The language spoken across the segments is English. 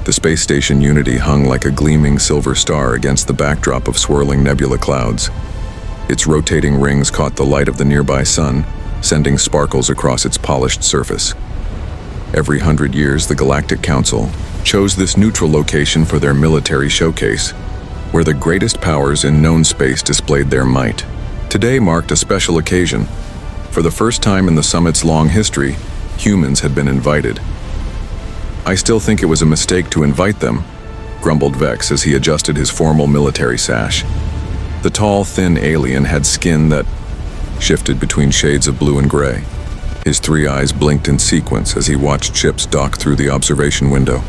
The space station Unity hung like a gleaming silver star against the backdrop of swirling nebula clouds. Its rotating rings caught the light of the nearby sun, sending sparkles across its polished surface. Every 100 years, the Galactic Council chose this neutral location for their military showcase, where the greatest powers in known space displayed their might. Today marked a special occasion. For the first time in the summit's long history, humans had been invited. "I still think it was a mistake to invite them," grumbled Vex as he adjusted his formal military sash. The tall, thin alien had skin that shifted between shades of blue and gray. His three eyes blinked in sequence as he watched ships dock through the observation window.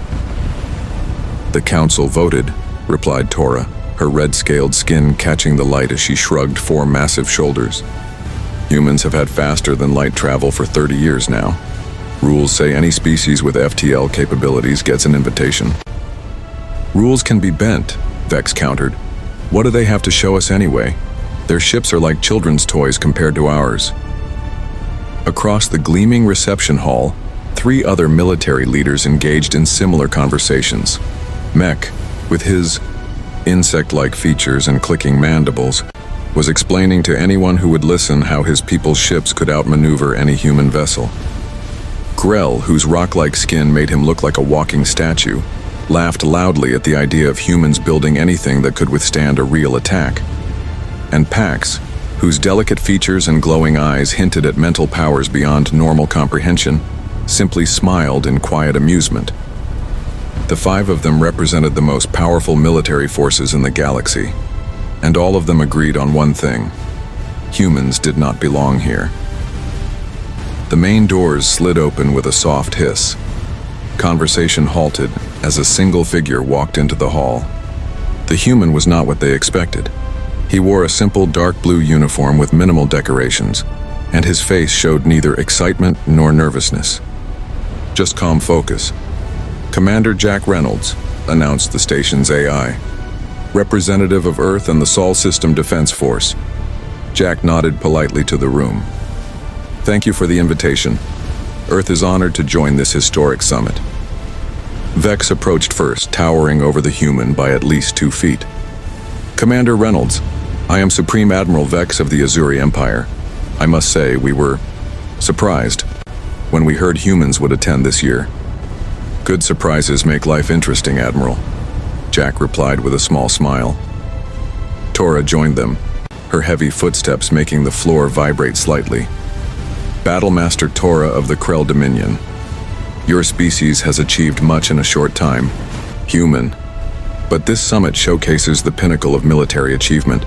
"The council voted," replied Tora, her red-scaled skin catching the light as she shrugged four massive shoulders. "Humans have had faster-than-light travel for 30 years now. Rules say any species with FTL capabilities gets an invitation." "Rules can be bent," Vex countered. "What do they have to show us anyway? Their ships are like children's toys compared to ours." Across the gleaming reception hall, three other military leaders engaged in similar conversations. Mech, with his insect-like features and clicking mandibles, was explaining to anyone who would listen how his people's ships could outmaneuver any human vessel. Grell, whose rock-like skin made him look like a walking statue, laughed loudly at the idea of humans building anything that could withstand a real attack. And Pax, whose delicate features and glowing eyes hinted at mental powers beyond normal comprehension, simply smiled in quiet amusement. The five of them represented the most powerful military forces in the galaxy, and all of them agreed on one thing: humans did not belong here. The main doors slid open with a soft hiss. Conversation halted as a single figure walked into the hall. The human was not what they expected. He wore a simple dark blue uniform with minimal decorations, and his face showed neither excitement nor nervousness. Just calm focus. "Commander Jack Reynolds," announced the station's AI, "representative of Earth and the Sol System Defense Force." Jack nodded politely to the room. "Thank you for the invitation. Earth is honored to join this historic summit." Vex approached first, towering over the human by at least 2 feet. "Commander Reynolds, I am Supreme Admiral Vex of the Azuri Empire. I must say, we were surprised when we heard humans would attend this year." "Good surprises make life interesting, Admiral," Jack replied with a small smile. Tora joined them, her heavy footsteps making the floor vibrate slightly. "Battlemaster Tora of the Krell Dominion. Your species has achieved much in a short time. Human. But this summit showcases the pinnacle of military achievement.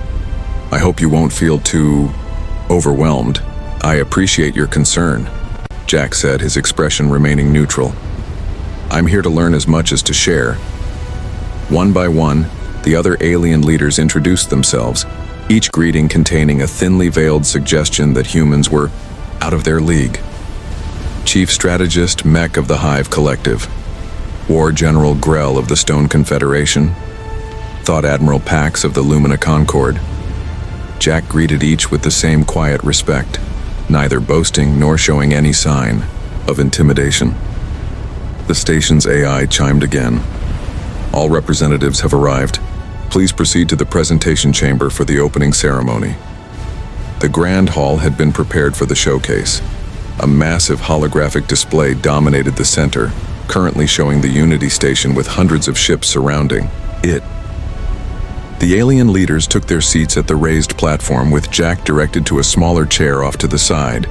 I hope you won't feel too overwhelmed. I appreciate your concern," Jack said, his expression remaining neutral. "I'm here to learn as much as to share." One by one, the other alien leaders introduced themselves, each greeting containing a thinly veiled suggestion that humans were out of their league. Chief Strategist Mech of the Hive Collective, War General Grell of the Stone Confederation, Thought Admiral Pax of the Lumina Concord. Jack greeted each with the same quiet respect, neither boasting nor showing any sign of intimidation. The station's AI chimed again. "All representatives have arrived. Please proceed to the presentation chamber for the opening ceremony." The grand hall had been prepared for the showcase. A massive holographic display dominated the center, currently showing the Unity station with hundreds of ships surrounding it. The alien leaders took their seats at the raised platform, with Jack directed to a smaller chair off to the side.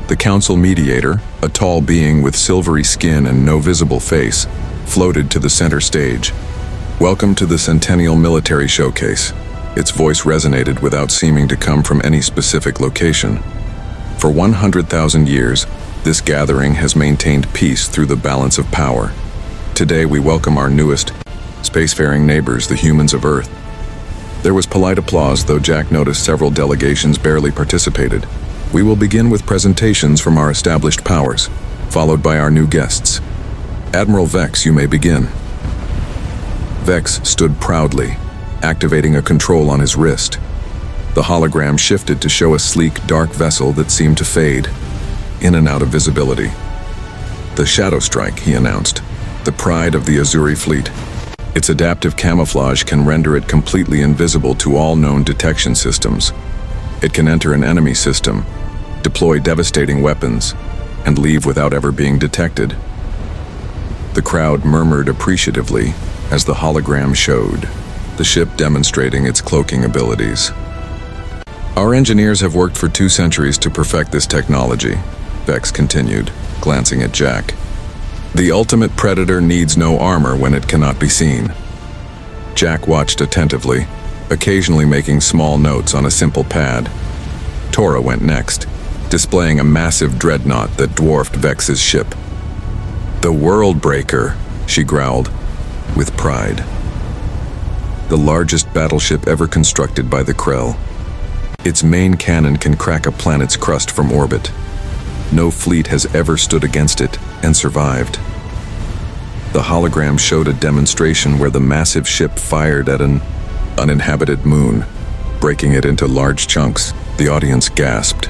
The council mediator, a tall being with silvery skin and no visible face, floated to the center stage. "Welcome to the Centennial Military Showcase." Its voice resonated without seeming to come from any specific location. For 100,000 years, this gathering has maintained peace through the balance of power. Today we welcome our newest, spacefaring neighbors, the humans of Earth. There was polite applause, though Jack noticed several delegations barely participated. We will begin with presentations from our established powers, followed by our new guests. Admiral Vex, you may begin. Vex stood proudly, activating a control on his wrist. The hologram shifted to show a sleek, dark vessel that seemed to fade, in and out of visibility. "The Shadow Strike," he announced, the pride of the Azuri fleet. Its adaptive camouflage can render it completely invisible to all known detection systems. It can enter an enemy system, deploy devastating weapons, and leave without ever being detected. The crowd murmured appreciatively as the hologram showed, the ship demonstrating its cloaking abilities. Our engineers have worked for 2 centuries to perfect this technology, Vex continued, glancing at Jack. The ultimate predator needs no armor when it cannot be seen. Jack watched attentively, occasionally making small notes on a simple pad. Tora went next, displaying a massive dreadnought that dwarfed Vex's ship. The World Breaker, she growled, with pride. The largest battleship ever constructed by the Krell. Its main cannon can crack a planet's crust from orbit. No fleet has ever stood against it and survived. The hologram showed a demonstration where the massive ship fired at an uninhabited moon, breaking it into large chunks. The audience gasped.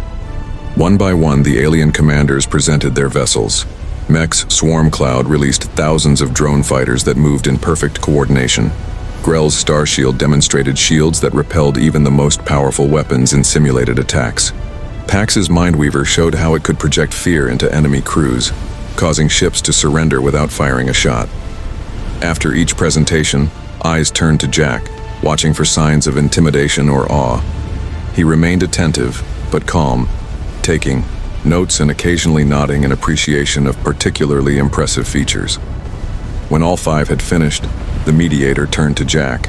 One by one, the alien commanders presented their vessels. Mech's swarm cloud released thousands of drone fighters that moved in perfect coordination. Grell's star shield demonstrated shields that repelled even the most powerful weapons in simulated attacks. Pax's Mindweaver showed how it could project fear into enemy crews, causing ships to surrender without firing a shot. After each presentation, eyes turned to Jack, watching for signs of intimidation or awe. He remained attentive, but calm, taking notes and occasionally nodding in appreciation of particularly impressive features. When all 5 had finished, the mediator turned to Jack.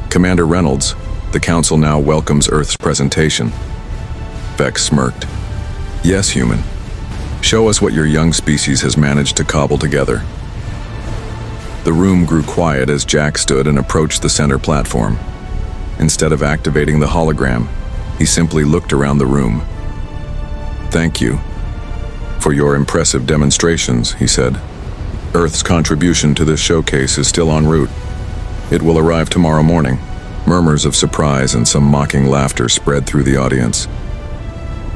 Commander Reynolds, the Council now welcomes Earth's presentation. Vex smirked. Yes, human. Show us what your young species has managed to cobble together. The room grew quiet as Jack stood and approached the center platform. Instead of activating the hologram, he simply looked around the room. Thank you for your impressive demonstrations, he said. Earth's contribution to this showcase is still en route. It will arrive tomorrow morning. Murmurs of surprise and some mocking laughter spread through the audience.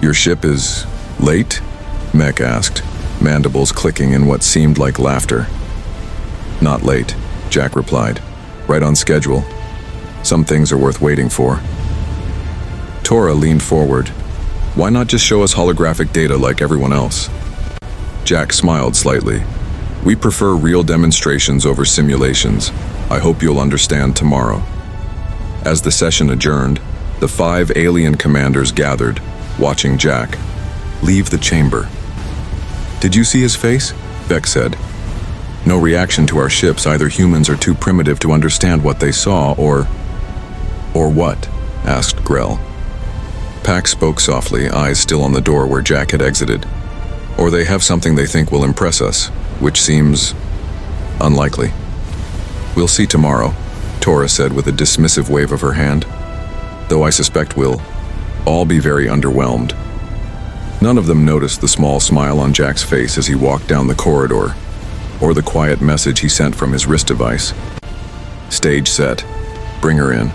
Your ship is late? Mech asked, mandibles clicking in what seemed like laughter. Not late, Jack replied. Right on schedule. Some things are worth waiting for. Tora leaned forward. Why not just show us holographic data like everyone else? Jack smiled slightly. We prefer real demonstrations over simulations. I hope you'll understand tomorrow. As the session adjourned, the 5 alien commanders gathered, watching Jack leave the chamber. Did you see his face? Vex said. No reaction to our ships. Either humans are too primitive to understand what they saw, or what? Asked Grell. Pax spoke softly, eyes still on the door where Jack had exited. Or they have something they think will impress us, which seems unlikely. We'll see tomorrow, Tora said with a dismissive wave of her hand. Though I suspect we'll all be very underwhelmed. None of them noticed the small smile on Jack's face as he walked down the corridor, or the quiet message he sent from his wrist device. Stage set. Bring her in.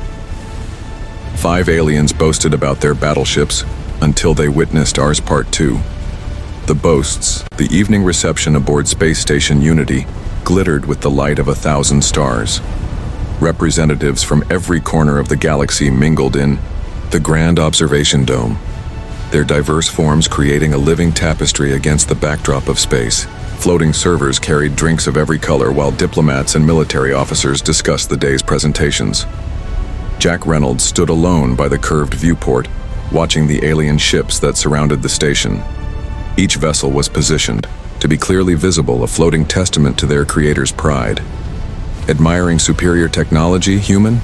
5 aliens boasted about their battleships until they witnessed ours Part 2. The Boasts, the evening reception aboard Space Station Unity, glittered with the light of 1,000 stars. Representatives from every corner of the galaxy mingled in the Grand Observation Dome, their diverse forms creating a living tapestry against the backdrop of space. Floating servers carried drinks of every color while diplomats and military officers discussed the day's presentations. Jack Reynolds stood alone by the curved viewport, watching the alien ships that surrounded the station. Each vessel was positioned, to be clearly visible, a floating testament to their creator's pride. Admiring superior technology, human?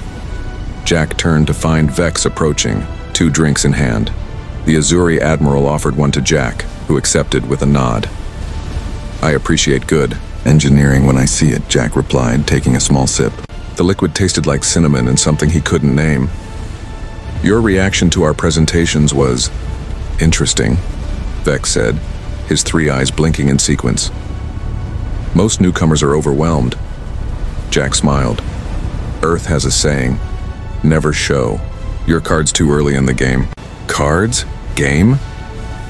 Jack turned to find Vex approaching, 2 drinks in hand. The Azuri Admiral offered one to Jack, who accepted with a nod. I appreciate good engineering when I see it, Jack replied, taking a small sip. The liquid tasted like cinnamon and something he couldn't name. Your reaction to our presentations was interesting, Vex said, his 3 eyes blinking in sequence. Most newcomers are overwhelmed. Jack smiled. Earth has a saying, never show. Your card's too early in the game. Cards? Game?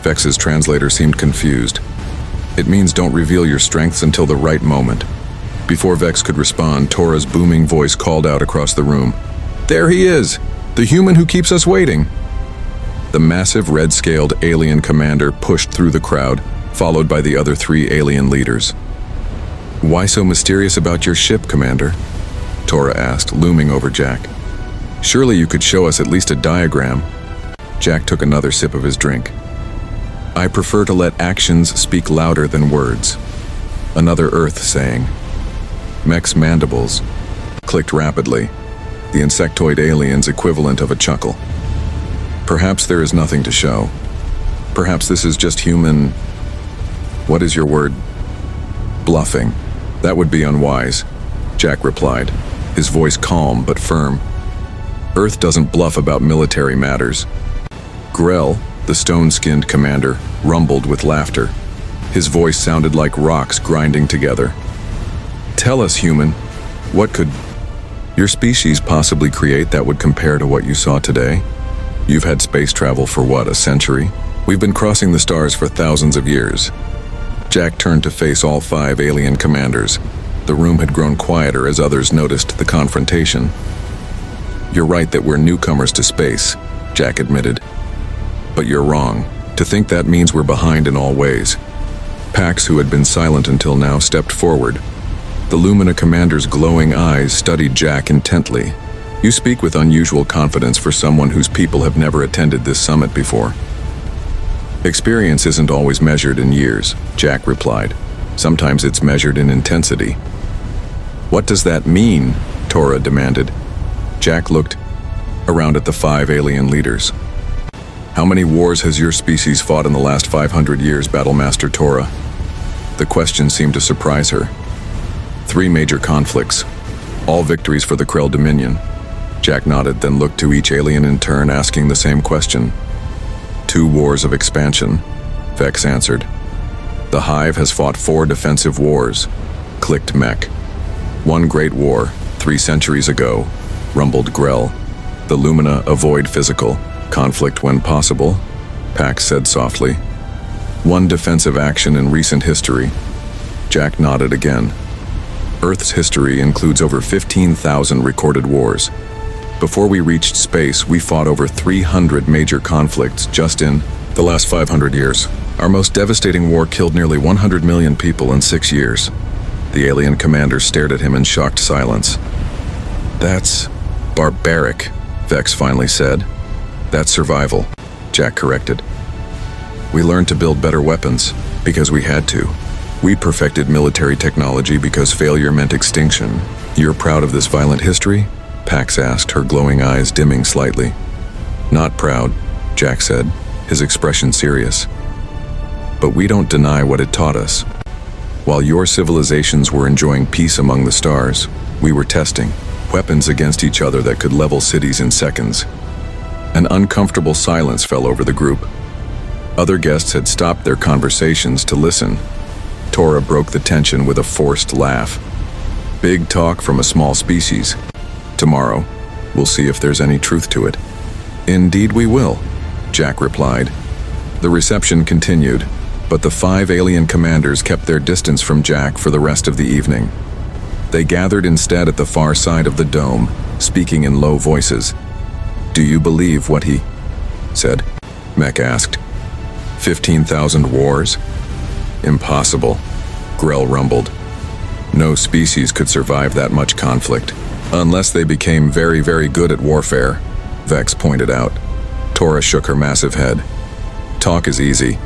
Vex's translator seemed confused. It means don't reveal your strengths until the right moment. Before Vex could respond, Tora's booming voice called out across the room. There he is! The human who keeps us waiting! The massive red-scaled alien commander pushed through the crowd, followed by the other 3 alien leaders. Why so mysterious about your ship, Commander? Tora asked, looming over Jack. Surely you could show us at least a diagram. Jack took another sip of his drink. I prefer to let actions speak louder than words. Another Earth saying. Mech's mandibles clicked rapidly, the insectoid alien's equivalent of a chuckle. Perhaps there is nothing to show. Perhaps this is just human... What is your word? Bluffing. That would be unwise, Jack replied, his voice calm but firm. Earth doesn't bluff about military matters. Grell, the stone-skinned commander, rumbled with laughter. His voice sounded like rocks grinding together. Tell us, human, what could your species possibly create that would compare to what you saw today? You've had space travel for what, a century? We've been crossing the stars for thousands of years. Jack turned to face all 5 alien commanders. The room had grown quieter as others noticed the confrontation. You're right that we're newcomers to space, Jack admitted. But you're wrong. To think that means we're behind in all ways. Pax, who had been silent until now, stepped forward. The Lumina commander's glowing eyes studied Jack intently. You speak with unusual confidence for someone whose people have never attended this summit before. Experience isn't always measured in years, Jack replied. Sometimes it's measured in intensity. What does that mean? Tora demanded. Jack looked around at the 5 alien leaders. How many wars has your species fought in the last 500 years, Battlemaster Tora? The question seemed to surprise her. 3 major conflicts, all victories for the Krell Dominion. Jack nodded, then looked to each alien in turn, asking the same question. 2 wars of expansion, Vex answered. The Hive has fought 4 defensive wars, clicked Mech. 1 great war, 3 centuries ago, rumbled Grell. The Lumina avoid physical conflict when possible, Pax said softly. 1 defensive action in recent history. Jack nodded again. Earth's history includes over 15,000 recorded wars. Before we reached space, we fought over 300 major conflicts just in the last 500 years. Our most devastating war killed nearly 100 million people in 6 years. The alien commander stared at him in shocked silence. That's barbaric, Vex finally said. That's survival, Jack corrected. We learned to build better weapons because we had to. We perfected military technology because failure meant extinction. You're proud of this violent history? Pax asked, her glowing eyes dimming slightly. Not proud, Jack said, his expression serious. But we don't deny what it taught us. While your civilizations were enjoying peace among the stars, we were testing weapons against each other that could level cities in seconds. An uncomfortable silence fell over the group. Other guests had stopped their conversations to listen. Tora broke the tension with a forced laugh. Big talk from a small species. Tomorrow, we'll see if there's any truth to it. Indeed we will, Jack replied. The reception continued, but the 5 alien commanders kept their distance from Jack for the rest of the evening. They gathered instead at the far side of the dome, speaking in low voices. Do you believe what he said? Mech asked. 15,000 wars? Impossible, Grell rumbled. No species could survive that much conflict, unless they became very, very good at warfare, Vex pointed out. Tora shook her massive head. Talk is easy.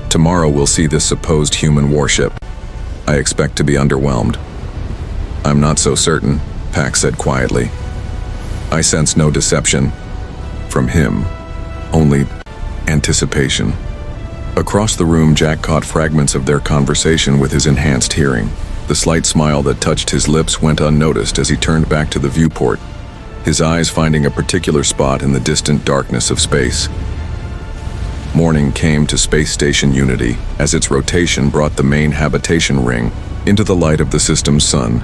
Tomorrow we'll see this supposed human warship. I expect to be underwhelmed. I'm not so certain, Pax said quietly. I sense no deception from him, only anticipation. Across the room, Jack caught fragments of their conversation with his enhanced hearing. The slight smile that touched his lips went unnoticed as he turned back to the viewport, his eyes finding a particular spot in the distant darkness of space. Morning came to Space Station Unity as its rotation brought the main habitation ring into the light of the system's sun.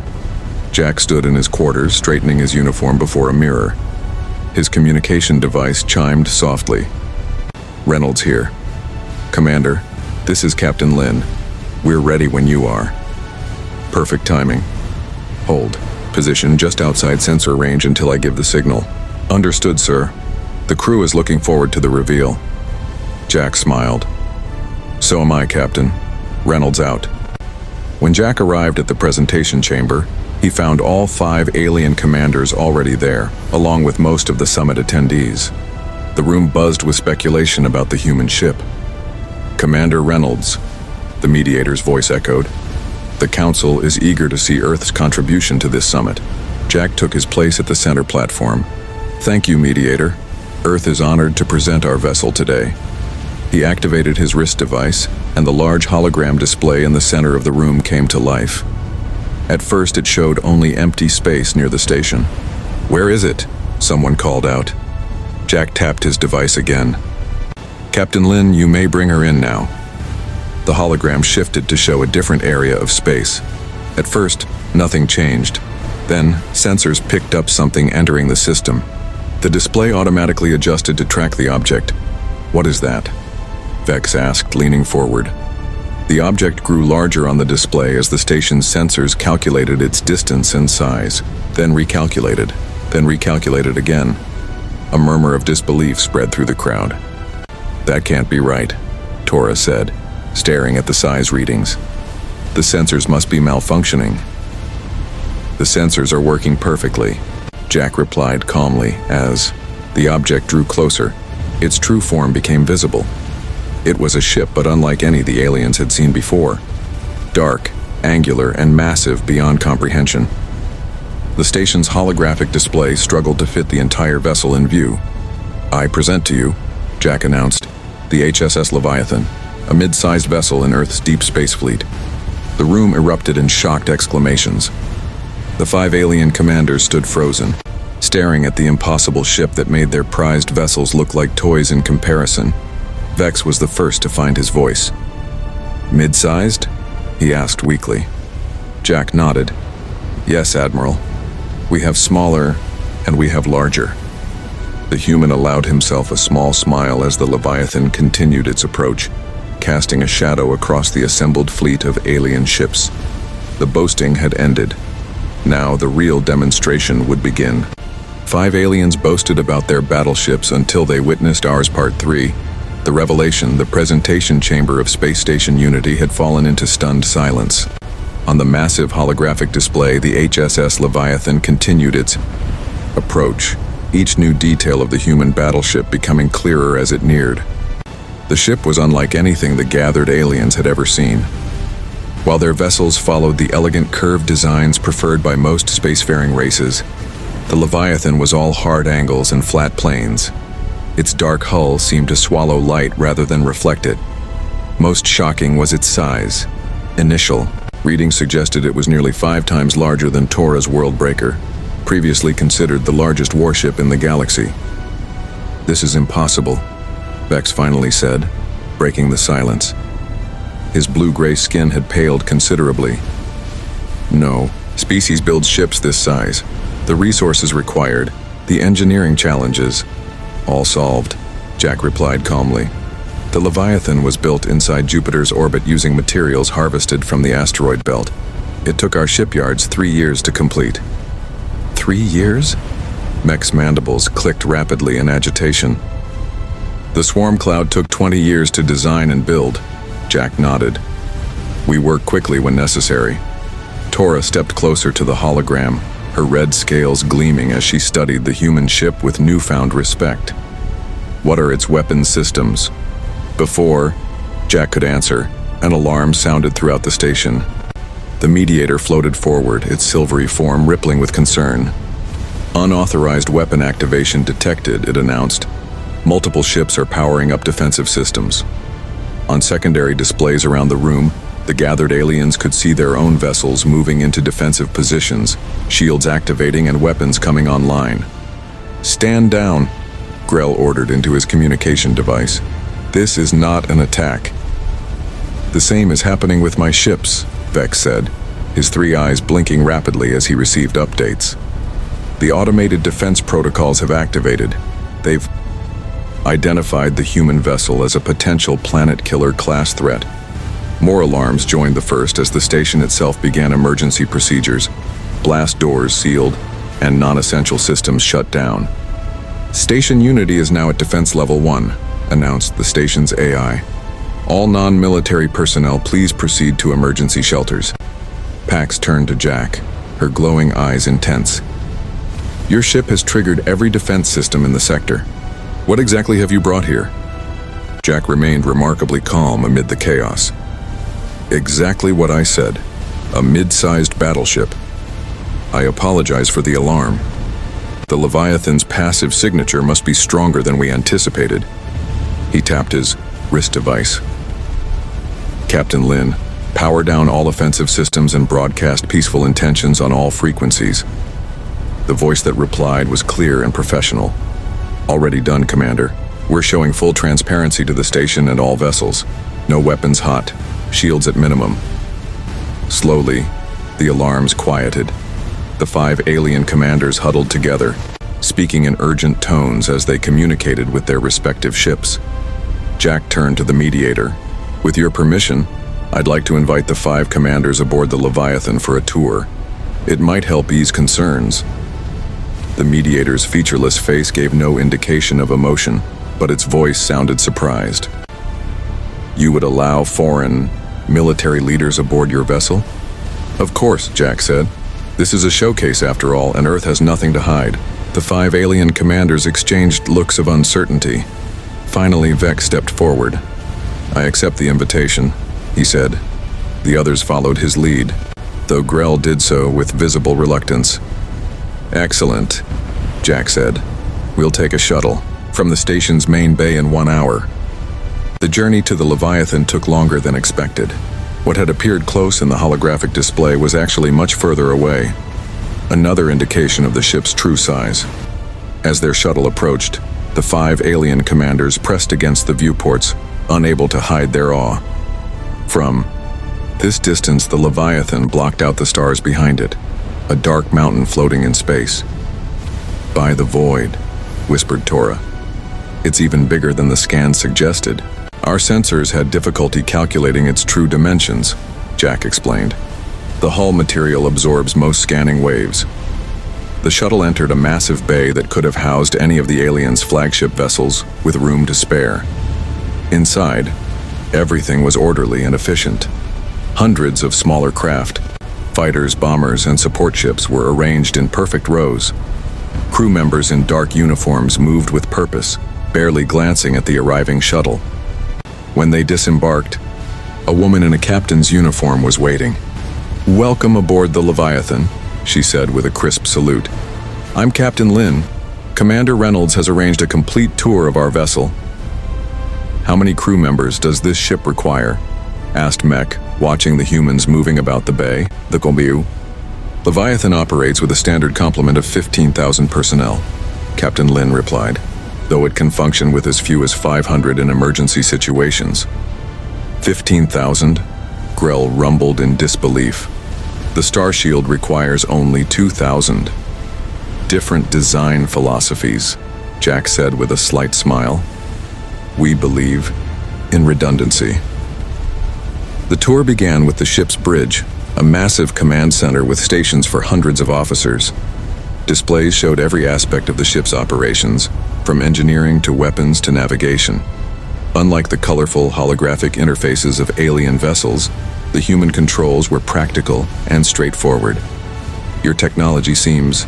Jack stood in his quarters, straightening his uniform before a mirror. His communication device chimed softly. Reynolds here. Commander, this is Captain Lin. We're ready when you are. Perfect timing. Hold. Position just outside sensor range until I give the signal. Understood, sir. The crew is looking forward to the reveal. Jack smiled. So am I, Captain. Reynolds out. When Jack arrived at the presentation chamber, he found all 5 alien commanders already there, along with most of the summit attendees. The room buzzed with speculation about the human ship. Commander Reynolds, the mediator's voice echoed. The Council is eager to see Earth's contribution to this summit. Jack took his place at the center platform. Thank you, mediator. Earth is honored to present our vessel today. He activated his wrist device, and the large hologram display in the center of the room came to life. At first, it showed only empty space near the station. Where is it? Someone called out. Jack tapped his device again. Captain Lin, you may bring her in now. The hologram shifted to show a different area of space. At first, nothing changed. Then, sensors picked up something entering the system. The display automatically adjusted to track the object. What is that? Vex asked, leaning forward. The object grew larger on the display as the station's sensors calculated its distance and size, then recalculated again. A murmur of disbelief spread through the crowd. That can't be right, Tora said, staring at the size readings. The sensors must be malfunctioning. The sensors are working perfectly, Jack replied calmly as the object drew closer. Its true form became visible. It was a ship, but unlike any the aliens had seen before. Dark, angular, and massive beyond comprehension. The station's holographic display struggled to fit the entire vessel in view. I present to you, Jack announced, the HSS Leviathan, a mid-sized vessel in Earth's deep space fleet. The room erupted in shocked exclamations. The 5 alien commanders stood frozen, staring at the impossible ship that made their prized vessels look like toys in comparison. Vex was the first to find his voice. Mid-sized? He asked weakly. Jack nodded. Yes, Admiral. We have smaller, and we have larger. The human allowed himself a small smile as the Leviathan continued its approach, casting a shadow across the assembled fleet of alien ships. The boasting had ended. Now the real demonstration would begin. 5 aliens boasted about their battleships until they witnessed ours Part 3. The revelation, the presentation chamber of Space Station Unity had fallen into stunned silence. On the massive holographic display, the HSS Leviathan continued its approach, each new detail of the human battleship becoming clearer as it neared. The ship was unlike anything the gathered aliens had ever seen. While their vessels followed the elegant curved designs preferred by most spacefaring races, the Leviathan was all hard angles and flat planes. Its dark hull seemed to swallow light rather than reflect it. Most shocking was its size. Initial readings suggested it was nearly 5 times larger than Tora's Worldbreaker, previously considered the largest warship in the galaxy. This is impossible, Vex finally said, breaking the silence. His blue-gray skin had paled considerably. No, species builds ships this size. The resources required, the engineering challenges, all solved, Jack replied calmly. The Leviathan was built inside Jupiter's orbit using materials harvested from the asteroid belt. It took our shipyards 3 years to complete. 3 years? Mech's mandibles clicked rapidly in agitation. The swarm cloud took 20 years to design and build, Jack nodded. We work quickly when necessary. Tora stepped closer to the hologram, her red scales gleaming as she studied the human ship with newfound respect. What are its weapons systems? Before Jack could answer, an alarm sounded throughout the station. The mediator floated forward, its silvery form rippling with concern. Unauthorized weapon activation detected, it announced. Multiple ships are powering up defensive systems. On secondary displays around the room, the gathered aliens could see their own vessels moving into defensive positions, shields activating and weapons coming online. Stand down, Grell ordered into his communication device. This is not an attack. The same is happening with my ships, Vex said, his 3 eyes blinking rapidly as he received updates. The automated defense protocols have activated. They've identified the human vessel as a potential planet killer class threat. More alarms joined the first as the station itself began emergency procedures. Blast doors sealed, and non-essential systems shut down. Station Unity is now at Defense Level 1, announced the station's AI. All non-military personnel please proceed to emergency shelters. Pax turned to Jack, her glowing eyes intense. Your ship has triggered every defense system in the sector. What exactly have you brought here? Jack remained remarkably calm amid the chaos. Exactly what I said. A mid-sized battleship. I apologize for the alarm. The Leviathan's passive signature must be stronger than we anticipated. He tapped his wrist device. Captain Lin, power down all offensive systems and broadcast peaceful intentions on all frequencies. The voice that replied was clear and professional. Already done, Commander. We're showing full transparency to the station and all vessels. No weapons hot, shields at minimum. Slowly, the alarms quieted. The 5 alien commanders huddled together, speaking in urgent tones as they communicated with their respective ships. Jack turned to the mediator. With your permission, I'd like to invite the 5 commanders aboard the Leviathan for a tour. It might help ease concerns. The mediator's featureless face gave no indication of emotion, but its voice sounded surprised. You would allow foreign military leaders aboard your vessel? Of course, Jack said. This is a showcase after all, and Earth has nothing to hide. The 5 alien commanders exchanged looks of uncertainty. Finally, Vex stepped forward. I accept the invitation, he said. The others followed his lead, though Grell did so with visible reluctance. Excellent, Jack said. We'll take a shuttle from the station's main bay in 1 hour. The journey to the Leviathan took longer than expected. What had appeared close in the holographic display was actually much further away, another indication of the ship's true size. As their shuttle approached, the 5 alien commanders pressed against the viewports, unable to hide their awe. From this distance, the Leviathan blocked out the stars behind it, a dark mountain floating in space. By the void, whispered Tora. It's even bigger than the scan suggested. Our sensors had difficulty calculating its true dimensions, Jack explained. The hull material absorbs most scanning waves. The shuttle entered a massive bay that could have housed any of the aliens' flagship vessels with room to spare. Inside, everything was orderly and efficient. Hundreds of smaller craft, fighters, bombers, and support ships were arranged in perfect rows. Crew members in dark uniforms moved with purpose, barely glancing at the arriving shuttle. When they disembarked, a woman in a captain's uniform was waiting. Welcome aboard the Leviathan, she said with a crisp salute. I'm Captain Lin. Commander Reynolds has arranged a complete tour of our vessel. How many crew members does this ship require? Asked Mech, watching the humans moving about the bay, the Combiu. Leviathan operates with a standard complement of 15,000 personnel, Captain Lin replied, though it can function with as few as 500 in emergency situations. 15,000? Grell rumbled in disbelief. The Star Shield requires only 2,000. Different design philosophies, Jack said with a slight smile. We believe in redundancy. The tour began with the ship's bridge, a massive command center with stations for hundreds of officers. Displays showed every aspect of the ship's operations, from engineering to weapons to navigation. Unlike the colorful holographic interfaces of alien vessels, the human controls were practical and straightforward. Your technology seems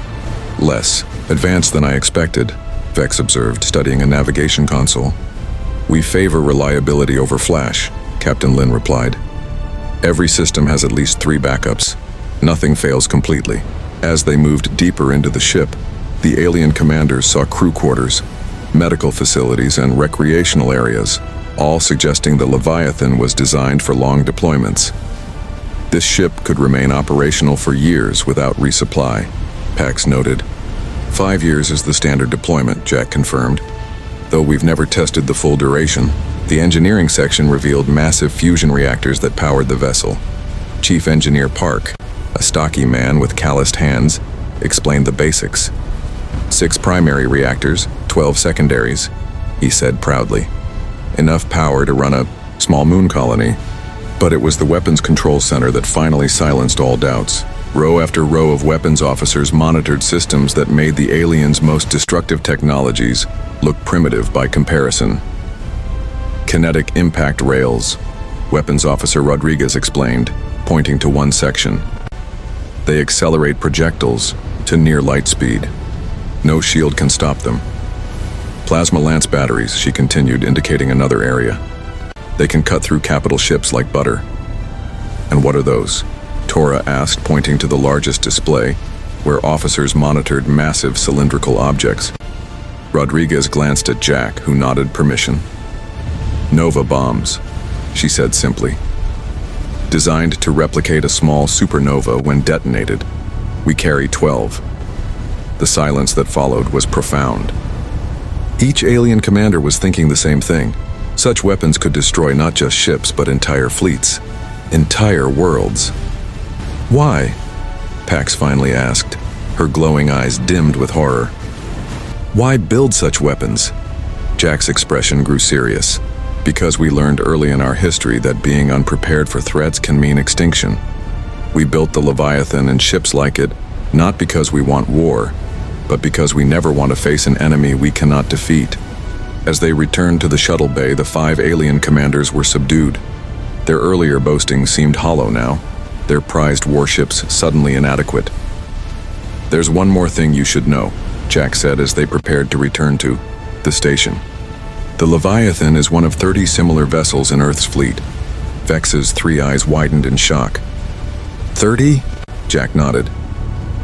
less advanced than I expected, Vex observed, studying a navigation console. We favor reliability over flash, Captain Lin replied. Every system has at least 3 backups. Nothing fails completely. As they moved deeper into the ship, the alien commanders saw crew quarters, medical facilities, and recreational areas, all suggesting the Leviathan was designed for long deployments. This ship could remain operational for years without resupply, Pax noted. 5 years is the standard deployment, Jack confirmed. Though we've never tested the full duration, the engineering section revealed massive fusion reactors that powered the vessel. Chief Engineer Park, a stocky man with calloused hands, explained the basics. 6 primary reactors, 12 secondaries, he said proudly. Enough power to run a small moon colony, But it was the weapons control center that finally silenced all doubts. Row after row of weapons officers monitored systems that made the aliens' most destructive technologies look primitive by comparison. Kinetic impact rails, Weapons Officer Rodriguez explained, pointing to one section. They accelerate projectiles to near light speed. No shield can stop them. Plasma lance batteries, she continued, indicating another area. They can cut through capital ships like butter. And what are those? Tora asked, pointing to the largest display, where officers monitored massive cylindrical objects. Rodriguez glanced at Jack, who nodded permission. Nova bombs, she said simply. Designed to replicate a small supernova when detonated, we carry 12. The silence that followed was profound. Each alien commander was thinking the same thing. Such weapons could destroy not just ships, but entire fleets, entire worlds. Why? Pax finally asked, her glowing eyes dimmed with horror. Why build such weapons? Jack's expression grew serious. Because we learned early in our history that being unprepared for threats can mean extinction. We built the Leviathan and ships like it, not because we want war, but because we never want to face an enemy we cannot defeat. As they returned to the shuttle bay, the 5 alien commanders were subdued. Their earlier boasting seemed hollow now, their prized warships suddenly inadequate. There's one more thing you should know, Jack said as they prepared to return to the station. The Leviathan is one of 30 similar vessels in Earth's fleet. Vex's 3 eyes widened in shock. 30? Jack nodded.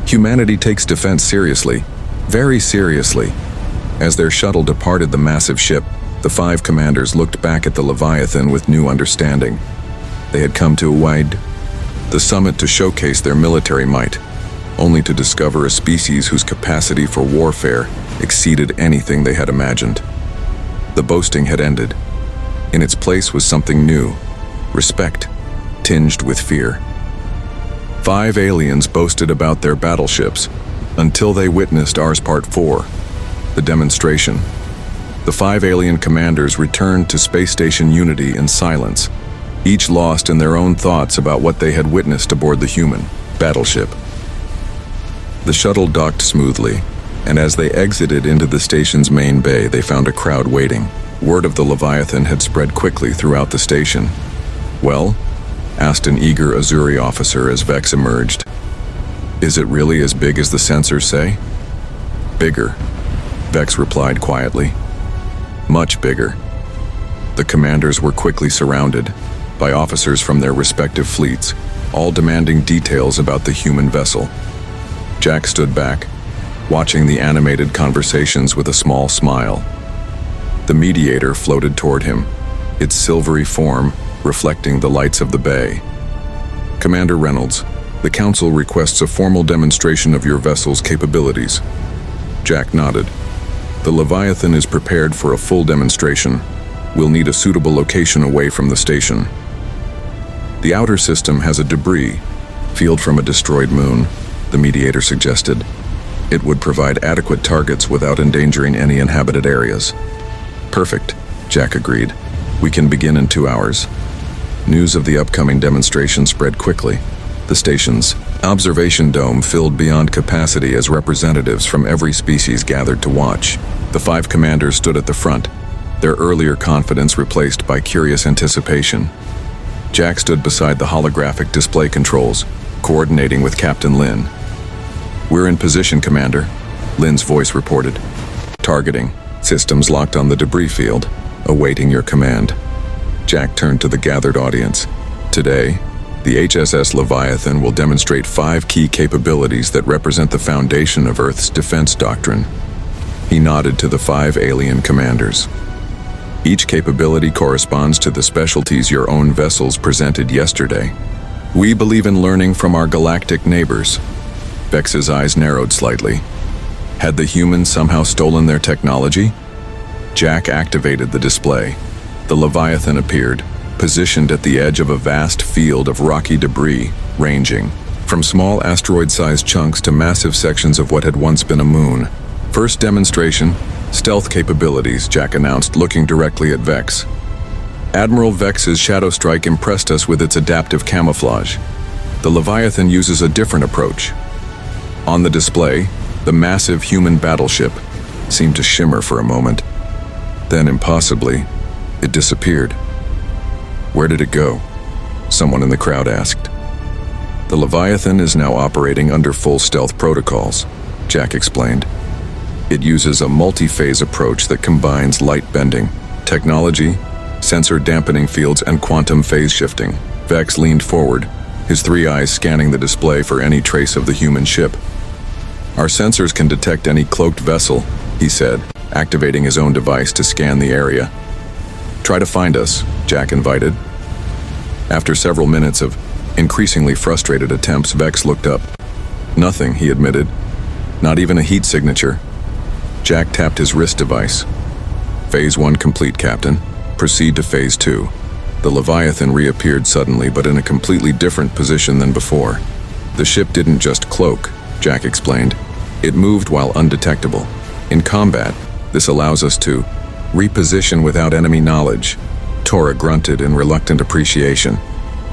Humanity takes defense seriously, very seriously. As their shuttle departed the massive ship, the 5 commanders looked back at the Leviathan with new understanding. They had come to the summit to showcase their military might, only to discover a species whose capacity for warfare exceeded anything they had imagined. The boasting had ended. In its place was something new, respect, tinged with fear. 5 aliens boasted about their battleships until they witnessed ours Part 4, the demonstration. The 5 alien commanders returned to Space Station Unity in silence, each lost in their own thoughts about what they had witnessed aboard the human battleship. The shuttle docked smoothly, and as they exited into the station's main bay, they found a crowd waiting. Word of the Leviathan had spread quickly throughout the station. Well? Asked an eager Azuri officer as Vex emerged. Is it really as big as the sensors say? Bigger, Vex replied quietly. Much bigger. The commanders were quickly surrounded by officers from their respective fleets, all demanding details about the human vessel. Jack stood back, watching the animated conversations with a small smile. The mediator floated toward him, its silvery form reflecting the lights of the bay. Commander Reynolds, the Council requests a formal demonstration of your vessel's capabilities. Jack nodded. The Leviathan is prepared for a full demonstration. We'll need a suitable location away from the station. The outer system has a debris field from a destroyed moon, the mediator suggested. It would provide adequate targets without endangering any inhabited areas. Perfect, Jack agreed. We can begin in 2 hours. News of the upcoming demonstration spread quickly. The station's observation dome filled beyond capacity as representatives from every species gathered to watch. The 5 commanders stood at the front, their earlier confidence replaced by curious anticipation. Jack stood beside the holographic display controls, coordinating with Captain Lin. We're in position, Commander, Lin's voice reported. Targeting. Systems locked on the debris field, awaiting your command. Jack turned to the gathered audience. Today, the HSS Leviathan will demonstrate 5 key capabilities that represent the foundation of Earth's defense doctrine. He nodded to the 5 alien commanders. Each capability corresponds to the specialties your own vessels presented yesterday. We believe in learning from our galactic neighbors. Vex's eyes narrowed slightly. Had the humans somehow stolen their technology? Jack activated the display. The Leviathan appeared, positioned at the edge of a vast field of rocky debris, ranging from small asteroid-sized chunks to massive sections of what had once been a moon. First demonstration, stealth capabilities, Jack announced, looking directly at Vex. Admiral Vex's Shadow Strike impressed us with its adaptive camouflage. The Leviathan uses a different approach. On the display, the massive human battleship seemed to shimmer for a moment. Then, impossibly, it disappeared. Where did it go? Someone in the crowd asked. The Leviathan is now operating under full stealth protocols, Jack explained. It uses a multi-phase approach that combines light bending, technology, sensor dampening fields, and quantum phase shifting. Vex leaned forward, his three eyes scanning the display for any trace of the human ship. Our sensors can detect any cloaked vessel, he said, activating his own device to scan the area. Try to find us, Jack invited. After several minutes of increasingly frustrated attempts, Vex looked up. Nothing, he admitted. Not even a heat signature. Jack tapped his wrist device. Phase 1 complete, Captain. Proceed to Phase 2. The Leviathan reappeared suddenly, but in a completely different position than before. The ship didn't just cloak, Jack explained. It moved while undetectable. In combat, this allows us to reposition without enemy knowledge. Tora grunted in reluctant appreciation.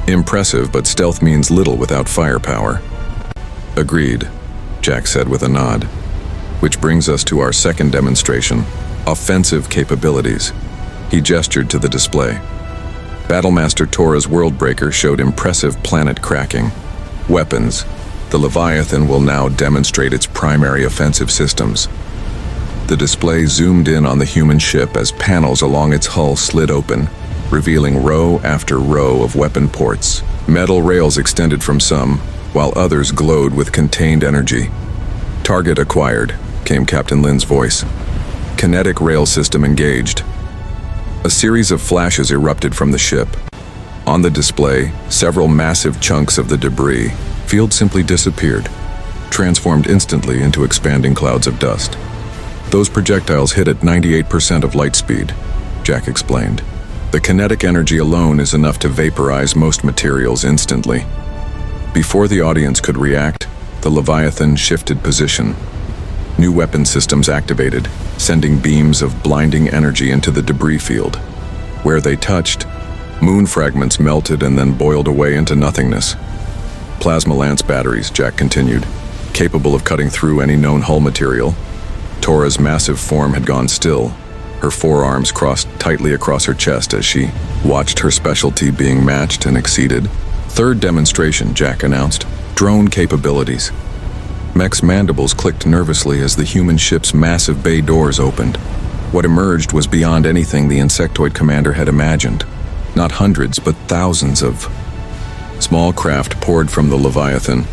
Impressive, but stealth means little without firepower. Agreed, Jack said with a nod. Which brings us to our second demonstration, offensive capabilities. He gestured to the display. Battlemaster Tora's Worldbreaker showed impressive planet cracking. Weapons. The Leviathan will now demonstrate its primary offensive systems. The display zoomed in on the human ship as panels along its hull slid open, revealing row after row of weapon ports. Metal rails extended from some, while others glowed with contained energy. Target acquired, came Captain Lin's voice. Kinetic rail system engaged. A series of flashes erupted from the ship. On the display, several massive chunks of the debris field simply disappeared, transformed instantly into expanding clouds of dust. Those projectiles hit at 98% of light speed, Jack explained. The kinetic energy alone is enough to vaporize most materials instantly. Before the audience could react, the Leviathan shifted position. New weapon systems activated, sending beams of blinding energy into the debris field. Where they touched, moon fragments melted and then boiled away into nothingness. Plasma lance batteries, Jack continued, capable of cutting through any known hull material. Tora's massive form had gone still, her forearms crossed tightly across her chest as she watched her specialty being matched and exceeded. Third demonstration, Jack announced. Drone capabilities. Mech's mandibles clicked nervously as the human ship's massive bay doors opened. What emerged was beyond anything the insectoid commander had imagined. Not hundreds, but thousands of small craft poured from the Leviathan,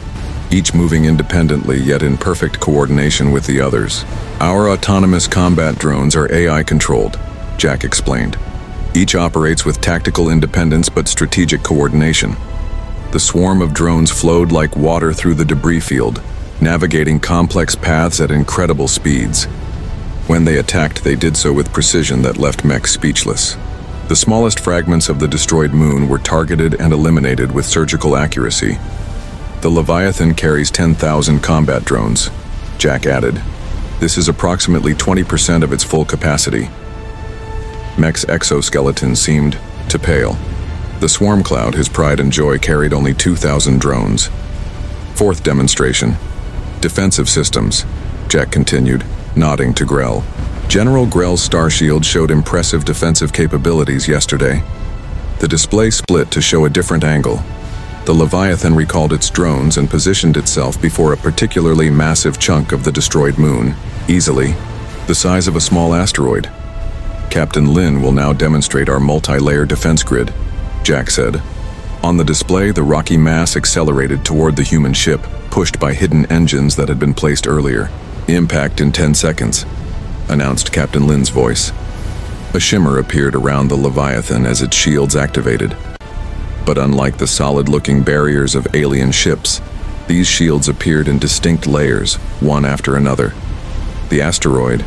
each moving independently yet in perfect coordination with the others. Our autonomous combat drones are AI-controlled, Jack explained. Each operates with tactical independence but strategic coordination. The swarm of drones flowed like water through the debris field, navigating complex paths at incredible speeds. When they attacked, they did so with precision that left mechs speechless. The smallest fragments of the destroyed moon were targeted and eliminated with surgical accuracy. The Leviathan carries 10,000 combat drones, Jack added. This is approximately 20% of its full capacity. Mech's exoskeleton seemed to pale. The swarm cloud, his pride and joy, carried only 2,000 drones. Fourth demonstration. Defensive systems, Jack continued, nodding to Grell. General Grell's Star Shield showed impressive defensive capabilities yesterday. The display split to show a different angle. The Leviathan recalled its drones and positioned itself before a particularly massive chunk of the destroyed moon, easily, the size of a small asteroid. Captain Lin will now demonstrate our multi-layer defense grid, Jack said. On the display, the rocky mass accelerated toward the human ship, pushed by hidden engines that had been placed earlier. Impact in 10 seconds, announced Captain Lin's voice. A shimmer appeared around the Leviathan as its shields activated. But unlike the solid-looking barriers of alien ships, these shields appeared in distinct layers, one after another. The asteroid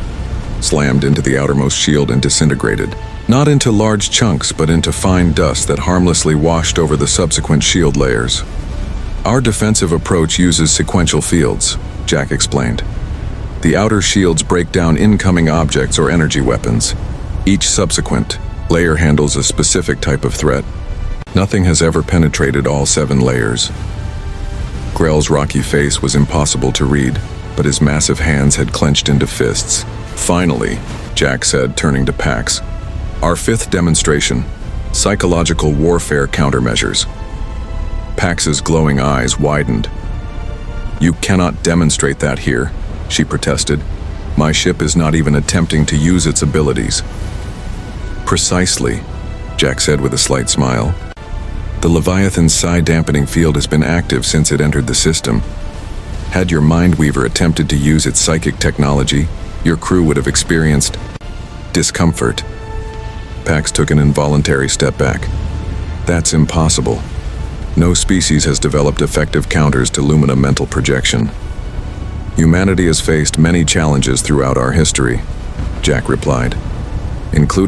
slammed into the outermost shield and disintegrated, not into large chunks but into fine dust that harmlessly washed over the subsequent shield layers. Our defensive approach uses sequential fields, Jack explained. The outer shields break down incoming objects or energy weapons. Each subsequent Layer handles a specific type of threat. Nothing has ever penetrated all 7 layers. Grell's rocky face was impossible to read, but his massive hands had clenched into fists. "Finally," Jack said, turning to Pax. "Our 5th demonstration, psychological warfare countermeasures." Pax's glowing eyes widened. "You cannot demonstrate that here," she protested. "My ship is not even attempting to use its abilities." "Precisely," Jack said with a slight smile. "The Leviathan's psi-dampening field has been active since it entered the system. Had your Mindweaver attempted to use its psychic technology, your crew would have experienced discomfort." Pax took an involuntary step back. "That's impossible. No species has developed effective counters to Lumina mental projection." "Humanity has faced many challenges throughout our history," Jack replied, "including